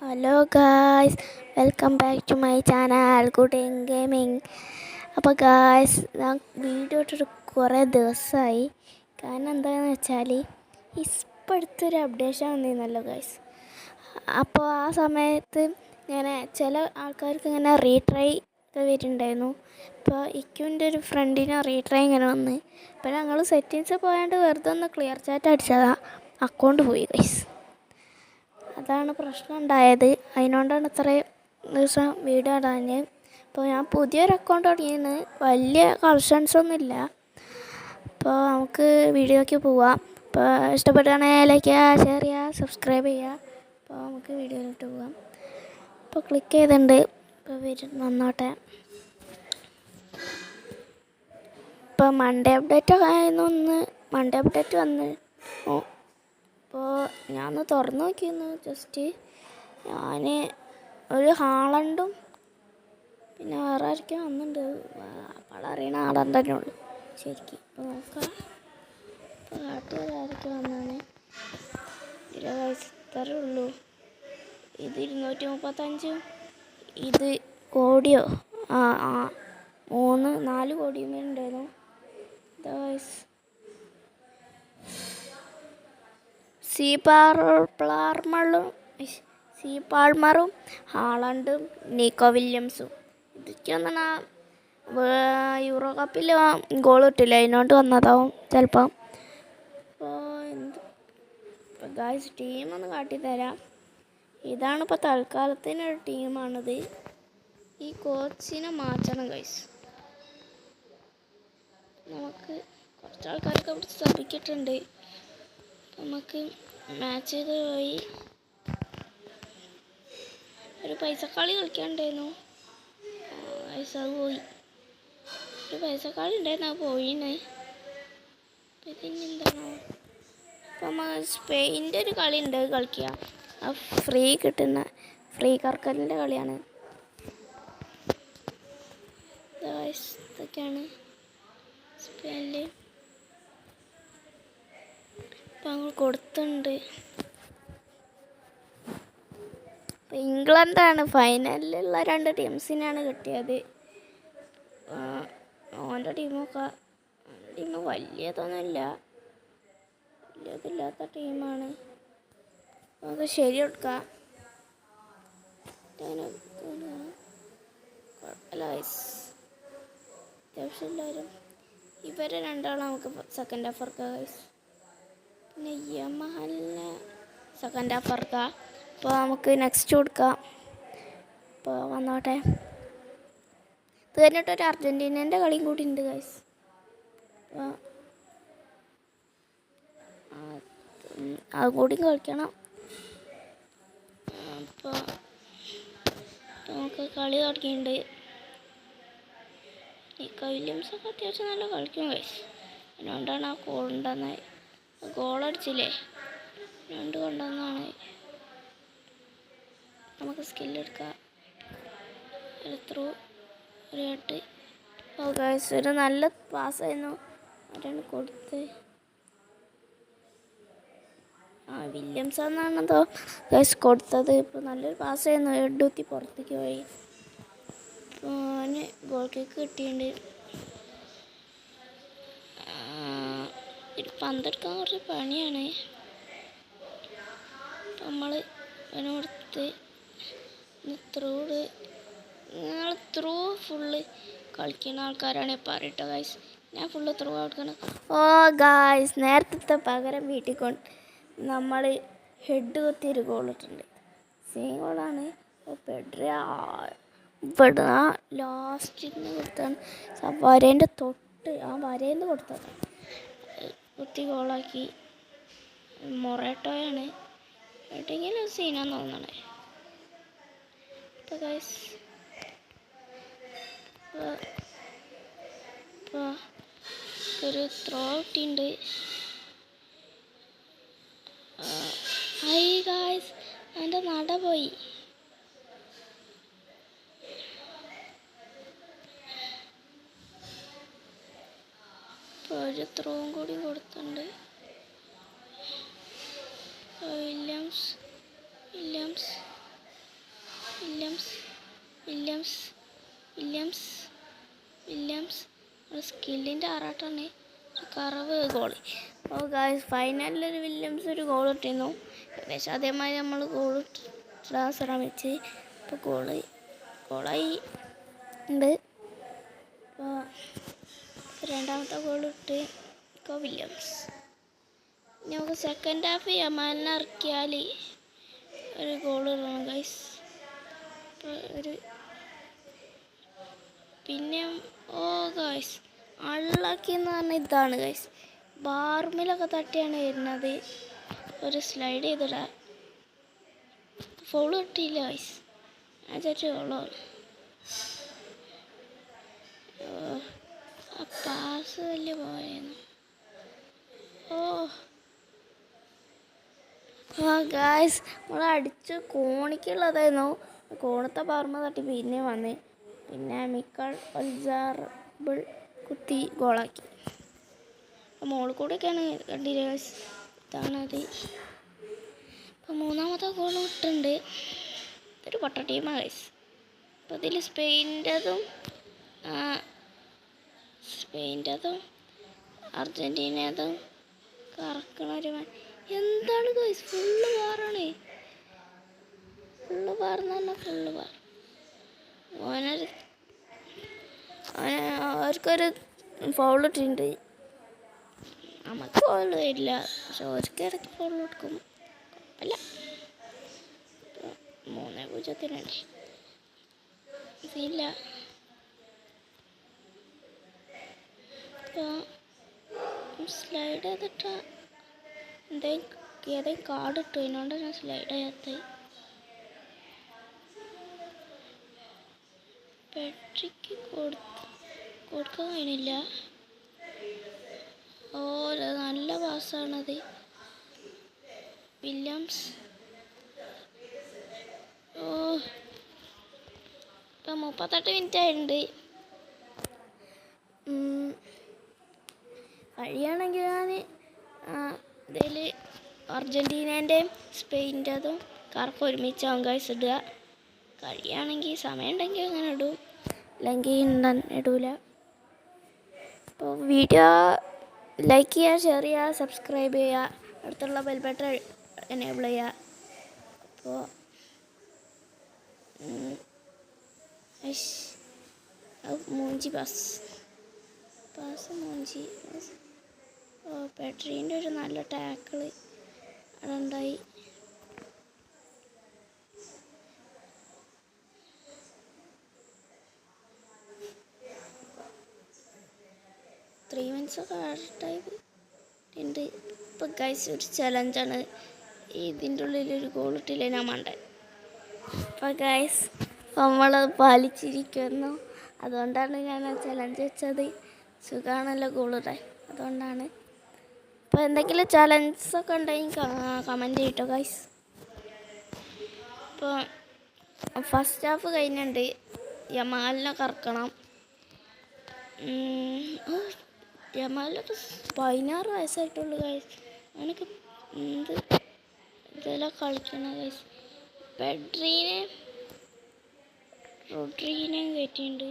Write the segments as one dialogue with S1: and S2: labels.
S1: Hello guys, welcome back to my channel good gaming. അപ്പോൾ guys, ഞാൻ video ഇട്ടിട്ട് കുറേ ദിവസമായി. കാരണം എന്താണെന്ന് വെച്ചാൽ ഇപ്പോഴത്തെ ഒരു അപ്ഡേഷൻ വന്നിരുന്നല്ലോ ഗായ്സ്. അപ്പോൾ ആ സമയത്ത് ഇങ്ങനെ ചില ആൾക്കാർക്ക് ഇങ്ങനെ റീട്രൈ ഒക്കെ വരുന്നുണ്ടായിരുന്നു. ഇപ്പോൾ ഇക്കുവിൻ്റെ ഒരു ഫ്രണ്ടിന് റീട്രൈ ഇങ്ങനെ വന്ന്. അപ്പോൾ ഞങ്ങൾ സെറ്റിങ്സ് പോയാണ്ട് വെറുതെ ഒന്ന് ക്ലിയർ ചാറ്റ് അടിച്ചതാണ്, അക്കൗണ്ട് പോയി ഗൈസ്. അതാണ് പ്രശ്നം ഉണ്ടായത്. അതിനോണ്ടാണ് ഇത്രയും ദിവസം വീഡിയോ ഇടാൻ. അപ്പോൾ ഞാൻ പുതിയൊരു അക്കൗണ്ട് തുടങ്ങിയെന്ന്, വലിയ കളക്ഷൻസൊന്നുമില്ല. അപ്പോൾ നമുക്ക് വീഡിയോയ്ക്ക് പോവാം. അപ്പോൾ ഇഷ്ടപ്പെടുകയാണെങ്കിൽ ലൈക്ക് ചെയ്യുക, ഷെയർ ചെയ്യുക, സബ്സ്ക്രൈബ് ചെയ്യുക. അപ്പോൾ നമുക്ക് വീഡിയോയിലോട്ട് പോവാം. അപ്പോൾ ക്ലിക്ക് ചെയ്തിട്ടുണ്ട്. ഇപ്പോൾ വന്നോട്ടെ. ഇപ്പോൾ മൺഡേ അപ്ഡേറ്റ് ആയിരുന്നു. മൺഡേ അപ്ഡേറ്റ് വന്ന്. അപ്പോൾ ഞാനൊന്ന് തുറന്നു നോക്കിയിരുന്നു. ജസ്റ്റ് ഞാൻ ഒരു ഹാളണ്ടും പിന്നെ വേറെ ആയിരിക്കും വന്നിട്ടുണ്ട്. അറിയണ ഹാളണ്ട് തന്നെ ഉള്ളു ശരിക്കും. ഇപ്പോൾ നോക്കാം. ഇപ്പോൾ കാട്ടുകാരായിരിക്കും വന്നാണ്. ഇത്രേ ഉള്ളൂ. ഇത് 235, ഇത് കോടിയോ 4 കോടിയും ഉണ്ടായിരുന്നു. സി പാൾമറും ഹാളണ്ടും നീക്കോ വില്യംസും. ഇതൊക്കെ ഒന്നാണ് യൂറോ കപ്പിൽ ഗോൾ ഇട്ടില്ല, അതിനോണ്ട് വന്നതാവും ചിലപ്പം. അപ്പോൾ ഗായ്സ്, ടീമൊന്ന് കാട്ടിത്തരാം. ഇതാണ് ഇപ്പോൾ തൽക്കാലത്തിനൊരു ടീമാണിത്. ഈ കോച്ചിനെ മാറ്റണം ഗായ്സ്. നമുക്ക് കുറച്ച് ആൾക്കാരൊക്കെ പിടിച്ച് സ്ഥാപിച്ചിട്ടുണ്ട്. നമുക്ക് മാച്ച് ചെയ്ത് പോയി ഒരു പൈസക്കളി കളിക്കാണ്ടായിരുന്നു. പൈസ പോയി. ഒരു പൈസക്കളി ഉണ്ടായിരുന്നു, അത് പോയിന്ന്. പിന്നെ എന്താണോ, അപ്പം സ്പെയിൻ്റെ ഒരു കളി ഉണ്ട്, കളിക്കുക. ആ ഫ്രീ കിട്ടുന്ന ഫ്രീ കർക്കലിൻ്റെ കളിയാണ്. ഇതൊക്കെയാണ് സ്പെയിനിൽ. ഇപ്പം ഞങ്ങൾ കൊടുത്തിട്ടുണ്ട്. ഇപ്പം ഇംഗ്ലണ്ടാണ് ഫൈനലിലുള്ള 2 ടീംസിനാണ് കിട്ടിയത്. ഓൻ്റെ ടീം വലിയതൊന്നുമില്ല, വലിയതില്ലാത്ത ടീമാണ്. നമുക്ക് ശരി കൊടുക്കാം. കുഴപ്പമില്ല ഗൈസ്, അത്യാവശ്യം എല്ലാവരും. ഇവരെ രണ്ടാളും നമുക്ക് സെക്കൻഡ് ഹാഫ് ഇറക്കാം ഗൈസ്. പിന്നെ യമഹലിനെ സെക്കൻഡ് ഹാഫ് ഇറക്കാം. അപ്പോൾ നമുക്ക് നെക്സ്റ്റ് കൊടുക്കാം. അപ്പോൾ വന്നോട്ടെ. ഇത് കഴിഞ്ഞിട്ടൊരു അർജൻറ്റീനേൻ്റെ കളിയും കൂടി ഉണ്ട് ഗൈസ്. അപ്പോൾ അതും കൂടി കളിക്കണം. അപ്പോൾ നമുക്ക് കളി തുടങ്ങിയിട്ടുണ്ട്. നീക്കോ വില്യംസൊക്കെ അത്യാവശ്യം നല്ല കളിക്കും ഗൈസ്. അതുകൊണ്ടാണ് ആ കൊണ്ടുവന്നത്. ഗോളടിച്ചില്ലേ, അതുകൊണ്ട് കൊണ്ടുവന്നതാണ്. നമുക്ക് സ്കില്ലെടുക്കാം. ഒരു ത്രൂ, ഒരു ഹെഡ്. ഓ ഗൈസ്, ഒരു നല്ല പാസ്സായിരുന്നു. ആരാണ് കൊടുത്ത്? വില്യംസ് എന്നാണെന്തോ ഗൈസ് കൊടുത്തത്. ഇപ്പോൾ നല്ലൊരു പാസ്സായിരുന്നു, ഹെഡ് കുത്തി പുറത്തേക്ക് പോയി. അവന് ഗോൾ കിക്ക് കിട്ടിയിട്ടുണ്ട്. ഒരു പന്തെടുക്കാൻ കുറച്ച് പണിയാണ്. നമ്മൾ അവനെ കൊടുത്ത് നിങ്ങൾ ത്രൂ ഫുള്ള് കളിക്കുന്ന ആൾക്കാരാണ് പറയട്ടോ ഗൈസ്. ഞാൻ ഫുള്ള് ത്രൂ കൊടുക്കണം. ഓ ഗൈസ്, നേരത്തെ പകരം വീട്ടിൽ കൊണ്ട് നമ്മൾ ഹെഡ് കുത്തിയൊരു ഗോളിട്ടുണ്ട്. സെയിം ഗോളാണ്. ഇവിടെ ലാസ്റ്റിന് കൊടുത്താണ്, വരേൻ്റെ തൊട്ട് ആ വരേന്ന് കൊടുത്തതാണ്. കുത്തി ഗോളാക്കി. മൊറേട്ടോയാണ്. എവിടെയെങ്കിലും സീനാന്ന് തോന്നണേ. ഇപ്പോൾ ഗൈസ് ഇപ്പോൾ ഒരു ത്രോ ഔട്ടുണ്ട്. ഹൈ ഗൈസ്, എൻ്റെ നട പോയി. ഇപ്പോൾ ഒരു ത്രോവും കൂടി കൊടുത്തിട്ടുണ്ട്. വില്യംസ് വില്യംസ് വില്യംസ് വില്യംസ് സ്കില്ലിൻ്റെ ആറാട്ടാണ് കറവ് ഗോൾ. അപ്പോൾ ഗായ്സ് ഫൈനലിലൊരു വില്യംസ് ഒരു ഗോൾ ഇട്ടിരുന്നു. ഏകദേശം അതേമാതിരി നമ്മൾ ഗോൾ ഇടാൻ ശ്രമിച്ച് ഇപ്പോൾ ഗോളായി ഉണ്ട്. അപ്പോൾ രണ്ടാമത്തെ ഗോൾ ഇട്ട് ഇപ്പോൾ വില്യംസ്. ഇനി നമുക്ക് സെക്കൻഡ് ഹാഫ് യമാലിനെ ഇറക്കിയാൽ ഒരു ഗോൾ ഇടണം ഗൈസ്. പിന്നെ ഗൈസ് അൺലക്കി എന്ന് പറഞ്ഞാൽ ഇതാണ് ഗൈസ്, ബാർമിലൊക്കെ തട്ടിയാണ് വരുന്നത്. ഒരു സ്ലൈഡ് ചെയ്തിടാ ഫോൾ കിട്ടിയില്ല ഗൈസ്. ഞാൻ വിചാരിച്ചു ഗോളോ. ആ പാസ് വലിയ പോയിരുന്നു. ഗായ്സ് നമ്മൾ അടിച്ച് കോണിക്കുള്ളതായിരുന്നു. കോണത്തെ ബാർമ തട്ടി പിന്നെ വന്ന് പിന്നെ മിക്കൽ ഒൽജാർബിൾ കുത്തി ഗോളാക്കി. മോളിൽ കൂടെയൊക്കെയാണ് കണ്ടില്ല ഗൈസ്. ഇതാണത്. അപ്പോൾ മൂന്നാമത്തെ ഗോൾ ഇട്ടുണ്ട്. ഇതൊരു പൊട്ട ടീമാണ് ഗൈസ്. അപ്പോൾ ഇതിൽ സ്പെയിൻ്റെതും അർജൻറ്റീനതും കറക്കണൊരു എന്താണ് ഗൈസ്, ഫുള്ള് ബാറാണ്. ഫുള്ള് ബാറെന്ന് പറഞ്ഞാൽ ഫുള്ള് ബാർ. അവർക്കൊരു ഫൗൾ ഇട്ടിട്ടുണ്ട്. നമുക്ക് ഫൗൾ വരില്ല, പക്ഷെ അവർക്ക് ഇടയ്ക്ക് ഫൗൾ കൊടുക്കും. അല്ല 3-0 ഇല്ല. സ്ലൈഡ് ചെയ്തിട്ട് ഏതെങ്കിലും കാർഡ് ഇട്ടു, അതിനോണ്ട് ഞാൻ സ്ലൈഡ് ചെയ്യാത്ത. ബാറ്ററിക്ക് കൊടുക്കാൻ കഴിയുന്നില്ല. നല്ല പാസ്സാണത്. വില്യംസ് ഇപ്പം 38 മിനിറ്റ് ആയിട്ടുണ്ട്. കഴിയുകയാണെങ്കിൽ ഞാൻ ഇതിൽ അർജൻറ്റീനേൻ്റെയും സ്പെയിൻ്റെതും കറക്കം ഒരുമിച്ചാവും ഗൈസ് ഇടുക. കഴിയുകയാണെങ്കിൽ സമയം ഉണ്ടെങ്കിൽ അങ്ങനെ ഇടും, അല്ലെങ്കിൽ ഇടൂല. അപ്പോൾ വീഡിയോ ലൈക്ക് ചെയ്യുക, ഷെയർ ചെയ്യുക, സബ്സ്ക്രൈബ് ചെയ്യുക, അടുത്തുള്ള ബെൽ ബട്ടൺ എനേബിൾ ചെയ്യുക. അപ്പോൾ മൂഞ്ചി പാസ് മൂഞ്ചി. പെട്രീൻ്റെ ഒരു നല്ല ടാക്കിൾ അവിടെ ഉണ്ടായി. ത്രീ മിനിറ്റ്സൊക്കെ ആർട്ടായി ഉണ്ട്. ഇപ്പോൾ ഗൈസ് ഒരു ചലഞ്ചാണ്. ഇതിൻ്റെ ഉള്ളിലൊരു ഗോൾ ഇട്ടില്ലേ ഞാൻ മണ്ടൻ. അപ്പോൾ ഗൈസ് നമ്മളത് പാലിച്ചിരിക്കുന്നു. അതുകൊണ്ടാണ് ഞാൻ ആ ചലഞ്ച് വെച്ചത്. സുഖമാണല്ലോ ഗോളിടാൻ, അതുകൊണ്ടാണ്. അപ്പോൾ എന്തെങ്കിലും ചലഞ്ചൊക്കെ ഉണ്ടെങ്കിൽ കമൻറ്റ് ചെയ്യട്ടോ ഗൈസ്. ഇപ്പോൾ ഫസ്റ്റ് ഹാഫ് കഴിഞ്ഞിട്ടുണ്ട്. യമാലിനെ കറക്കണം. യമാലിനൊക്കെ 16 വയസ്സായിട്ടുള്ളൂ ഗൈസ്. അവനൊക്കെ ഇതെല്ലാം കളിക്കണം ഗൈസ്. റോഡ്രീനെയും കയറ്റിയിട്ടുണ്ട്.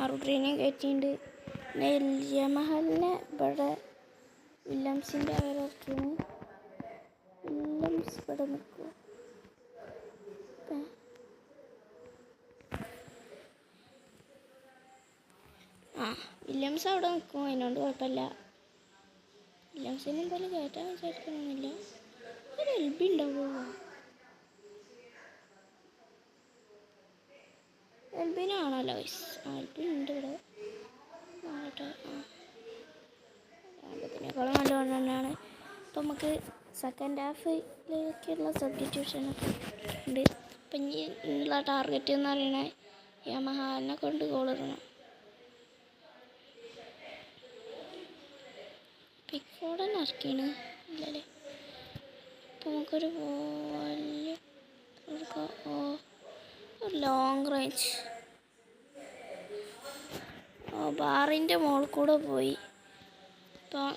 S1: റോഡ്രീനെയും കയറ്റിയിട്ടുണ്ട്. പിന്നെ യമഹലിനെ ഇവിടെ വില്യംസിൻ്റെ അവരൊക്കെയാണ്. വില്യംസ് ഇവിടെ നിൽക്കും. വില്യംസ് അവിടെ നിൽക്കും, അതിനോണ്ട് കുഴപ്പമില്ല. വില്യംസിന് എന്തായാലും കയറ്റാൻ വിചാരിക്കണമെന്നില്ല. ഒരു എൽബി ഉണ്ടാവുള്ളൂ. എൽബിനാണല്ലോ ഗൈസ്. എൽബി ഉണ്ട് ഇവിടെ. ആദ്യത്തിനേക്കാളും നല്ലവണ്ണം തന്നെയാണ്. അപ്പം നമുക്ക് സെക്കൻഡ് ഹാഫിലേക്കുള്ള സബ്സ്റ്റിറ്റ്യൂഷനൊക്കെ ഉണ്ട്. അപ്പം ഇനി ഉള്ള ടാർഗറ്റ് എന്ന് പറയണത് യമഹാലിനെ കൊണ്ട് ഗോളിടണം. പിക്ഫോർഡ് തന്നെ ഇറക്കിയാണ് ഇല്ലല്ലേ. അപ്പം നമുക്കൊരു വലിയ ലോങ് റേഞ്ച് ബാറിൻ്റെ മുകളിൽ കൂടെ പോയി. അപ്പം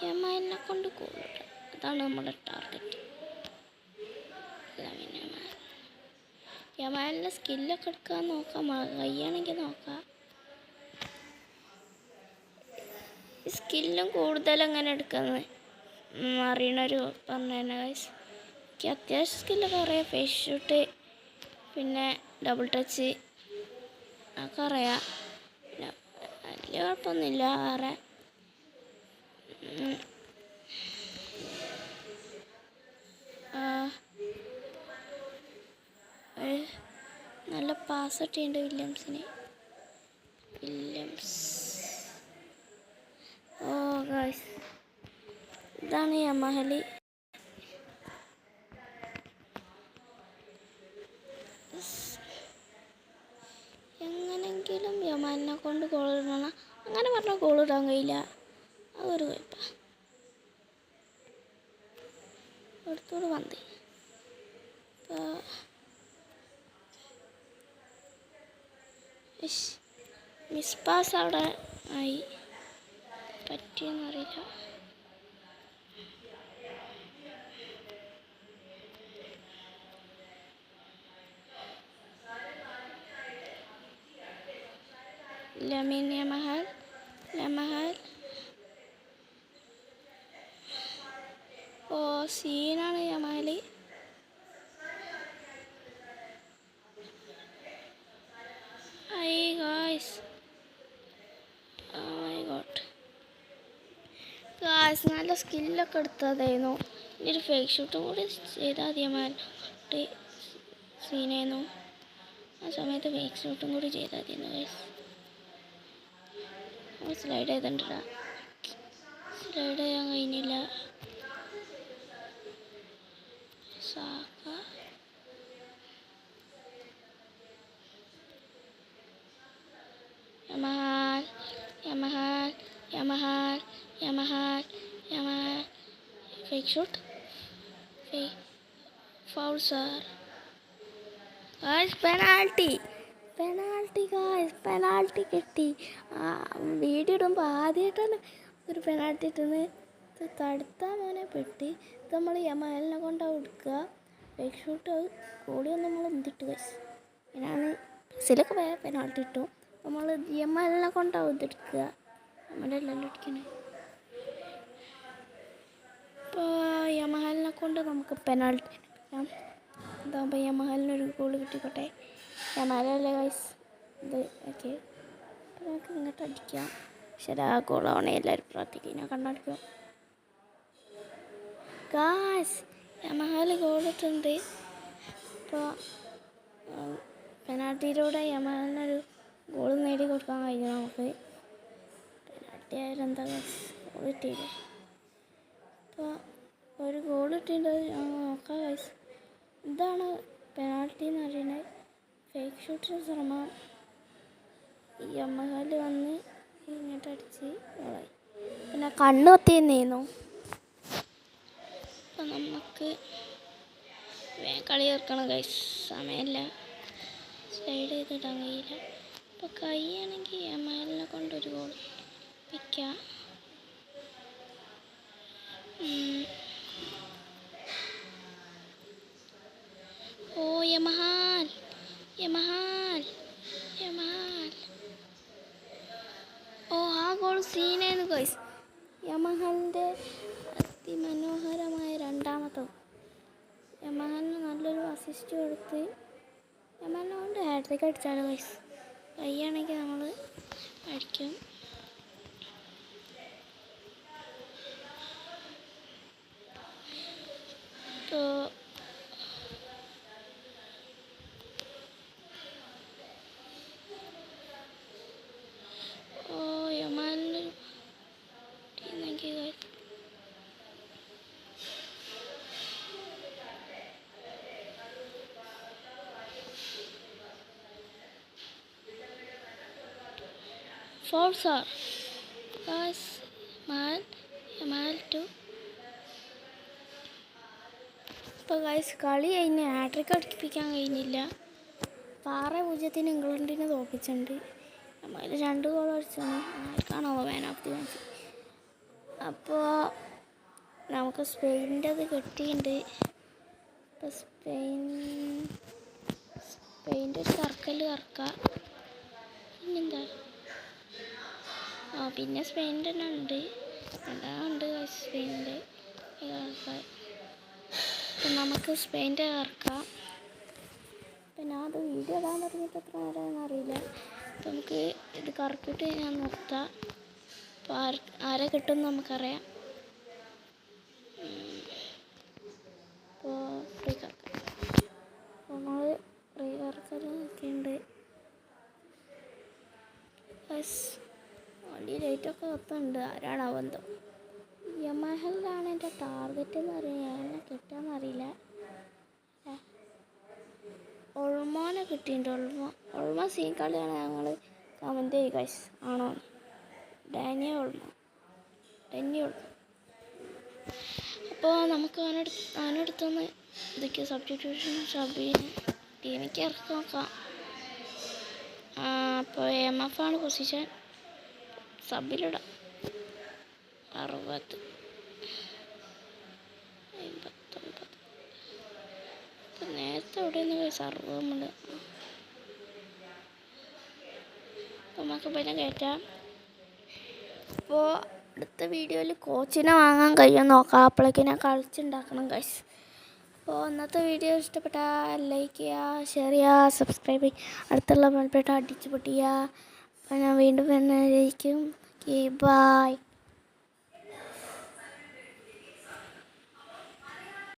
S1: യമഹലിനെ കൊണ്ട് ഗോളിടാം. അതാണ് നമ്മുടെ ടാർഗറ്റ്. യമാലിൻ്റെ സ്കില്ലൊക്കെ എടുക്കാൻ നോക്കാം, കഴിയുകയാണെങ്കിൽ നോക്കാം. സ്കില്ലും കൂടുതൽ എങ്ങനെ എടുക്കുന്നത് അറിയണൊരു പറഞ്ഞു ഗൈസ്. എനിക്ക് അത്യാവശ്യം സ്കില്ലൊക്കെ അറിയാം. ഫേസ് ഷൂട്ട്, പിന്നെ ഡബിൾ ടച്ച് ഒക്കെ അറിയാം. പിന്നെ വലിയ കുഴപ്പമൊന്നുമില്ല. വേറെ നല്ല പാസ് ഇട്ടിട്ടുണ്ട് വില്യംസിന്. ഓ ഗൈസ്, ഇതാണ് യമഹൽ. എങ്ങനെങ്കിലും യമാലിനെ കൊണ്ട് ഗോൾ ഇടണം. അങ്ങനെ പറഞ്ഞാൽ ഗോൾ ഇടാൻ കഴിയില്ല, അതൊരു കുഴപ്പമാണ്. എടുത്തോട് വന്നേ. മിസ് പാസ് അവിടെ ആയി, പറ്റിയെന്നറിയില്ല. Lamine Yamal. ഓ സീനാണ് യമൽ. നല്ല സ്കില്ലൊക്കെ എടുത്തതായിരുന്നു. ഇനി ഒരു ഫേക്ക് ഷൂട്ടും കൂടി ചെയ്താൽ മതി. സീനായിരുന്നു ആ സമയത്ത്. ഫേക്ക് ഷൂട്ടും കൂടി ചെയ്താൽ മതിയായിരുന്നു ഗൈസ്. സ്ലൈഡ് ചെയ്തിട്ടില്ല, സ്ലൈഡ് ചെയ്യാൻ കഴിഞ്ഞില്ല. സാക്ക യമഹൽ. Fake shoot, foul sir. Penalty കിട്ടി. വീഡിയോ ഇടുമ്പോൾ ആദ്യമായിട്ടാണ് ഒരു പെനാൾട്ടി ഇട്ടുന്നത്. തടുത്താൽ മോനെ പെട്ടി. ഇത് നമ്മൾ യമഹലിനെ കൊണ്ടാണ് എടുക്കുക. ഫേക്ക് ഷൂട്ട് കൂടിയൊന്നും നമ്മൾ എന്തിട്ട് ഗൈസ്. ഞാനാണ് സിലൊക്കെ വേറെ പെനാൾട്ടി ഇട്ടു. നമ്മൾ യമഹലിനെ കൊണ്ടാവും ഇതെടുക്കുക. നമ്മുടെ എല്ലാം അടിക്കണേ. ഇപ്പോൾ യമഹലിനെ കൊണ്ട് നമുക്ക് പെനാൾട്ടി എടുക്കാം. ഇതാകുമ്പോൾ യമഹലിനൊരു ഗോൾ കിട്ടിക്കോട്ടെ. യമഹലല്ലേ ഗൈസ് ഇത്. ഓക്കെ, അപ്പോൾ നമുക്ക് ഇങ്ങോട്ട് അടിക്കാം. ശരി, ആ ഗോളാവണേ എല്ലാവരും പ്രാർത്ഥിക്കും. ഞാൻ കണ്ണടിക്കും ഗായ്സ്. യമഹൽ ഗോളിട്ടുണ്ട്. ഇപ്പോൾ പെനാൾട്ടിയിലൂടെ യമഹലിനൊരു ഗോൾ നേടി കൊടുക്കാൻ കഴിഞ്ഞു നമുക്ക്. പെനാൾട്ടി ആയാലും എന്താ ഗൈസ്, ഗോൾ കിട്ടിയില്ലേ. അപ്പോൾ ഒരു ഗോൾ കിട്ടിയിട്ടുണ്ട്. നോക്കാം ഗൈസ്. ഇതാണ് പെനാൾട്ടി എന്ന് പറയുന്നത്. ഫേക്ക് ഷൂട്ടിന് ശ്രമം. യമഹൽ വന്ന് ഇങ്ങോട്ട് അടിച്ച് ഗോളായി. പിന്നെ കണ്ണ് ഒത്തിരുന്നു. അപ്പം നമുക്ക് കളി ചേർക്കണം ഗൈസ്, സമയമില്ല. സ്ലൈഡ് ചെയ്തിടാൻ കഴിയില്ല. അപ്പോൾ കഴിയുകയാണെങ്കിൽ യമഹലിനെ കൊണ്ടൊരു ഗോൾ വയ്ക്കാം. ഓ യമഹൽ. ഓ ആ ഗോൾ സീനായിരുന്നു ഗൈസ്. യമഹലിൻ്റെ അതിമനോഹരമായ രണ്ടാമത്തെ. യമഹലിന് നല്ലൊരു അസിസ്റ്റ് കൊടുത്ത് യമഹലിനെ കൊണ്ട് ഹാട്രിക്ക് അടിച്ചാണ് ഗൈസ്. കഴിയുകയാണെങ്കിൽ നമ്മൾ അടിക്കും. ഇപ്പോൾ യമഹലിന് foul sir. Guys, യമഹൽ 2. ഇപ്പോൾ ഗൈസ് കളി കഴിഞ്ഞ് ഹാട്രിക്ക് അടിപ്പിക്കാൻ കഴിഞ്ഞില്ല. 6-0 ഇംഗ്ലണ്ടിനെ തോൽപ്പിച്ചിട്ടുണ്ട്. യമഹൽ 2 ഗോൾ അടിച്ചാണ്. ആർക്കാണോ മാൻ ഓഫ് ദി മാച്ച്. അപ്പോൾ നമുക്ക് സ്പെയിനിൻ്റെ അത് കിട്ടിയിട്ടുണ്ട്. സ്പെയിൻ്റെ ഒരു കറക്കാം. പിന്നെന്താ, പിന്നെ സ്പെയിൻ്റെ തന്നെ ഉണ്ട്, ഉണ്ട് സ്പെയിൻ്റെ കറക്കാൻ. അപ്പം നമുക്ക് സ്പെയിൻ്റെ കറക്കാം. പിന്നെ അത് വീഡിയോ ഇടാൻ തുടങ്ങിയിട്ട് എത്ര നേരമാണെന്ന് അറിയില്ല. അപ്പം നമുക്ക് ഇത് കറക്കിയിട്ട് ഞാൻ നിർത്താം. അപ്പോൾ ആരെ കിട്ടുമെന്ന് നമുക്കറിയാം. അപ്പോൾ ഫ്രീ കറക്കാം. അപ്പോൾ നമ്മൾ ഫ്രീ കറക്കലൊക്കെ ഉണ്ട്. വണ്ടി ലൈറ്റൊക്കെ കത്തുന്നുണ്ട്. ആരാണോ എന്തോ. യമഹലിലാണ് എൻ്റെ ടാർഗറ്റ് എന്ന് പറയുന്നത്. എന്നെ കിട്ടാമെന്നറിയില്ല. ഒൾമോനെ കിട്ടിയിട്ടുണ്ട്. ഒൾമോ സീൻ കളിയാണ്. ഞങ്ങൾ കമൻറ്റ് ചെയ്യുക ഗൈസ്, ആണോ? ഡാനി ഒൾമോ. അപ്പോൾ നമുക്ക് അവനടുത്തുനിന്ന് ഇതൊക്കെ സബ്സ്റ്റിറ്റ്യൂഷൻ ടീമിക്ക് ഇറക്കി നോക്കാം. അപ്പോൾ MF ആണ് പൊസിഷൻ. സബിലിടാം 60, 59. നേരത്തെ എവിടെയെന്ന് പോയി 60 നമ്മൾ നമുക്ക് പിന്നെ കയറ്റാം. അപ്പോൾ അടുത്ത വീഡിയോയിൽ കോച്ചിനെ വാങ്ങാൻ കഴിയുമെന്ന് നോക്കാം. അപ്പോഴേക്ക് ഞാൻ കളിച്ചുണ്ടാക്കണം ഗൈസ്. അപ്പോൾ ഇന്നത്തെ വീഡിയോ ഇഷ്ടപ്പെട്ടാൽ ലൈക്ക് ചെയ്യുക, ഷെയർ ചെയ്യുക, സബ്സ്ക്രൈബ് ചെയ്യുക, അടുത്തുള്ള ബെൽ ബട്ടൺ അടിച്ച് പൊട്ടിക്കുക. അപ്പോൾ ഞാൻ വീണ്ടും വരുന്നതായിരിക്കും. ബൈ.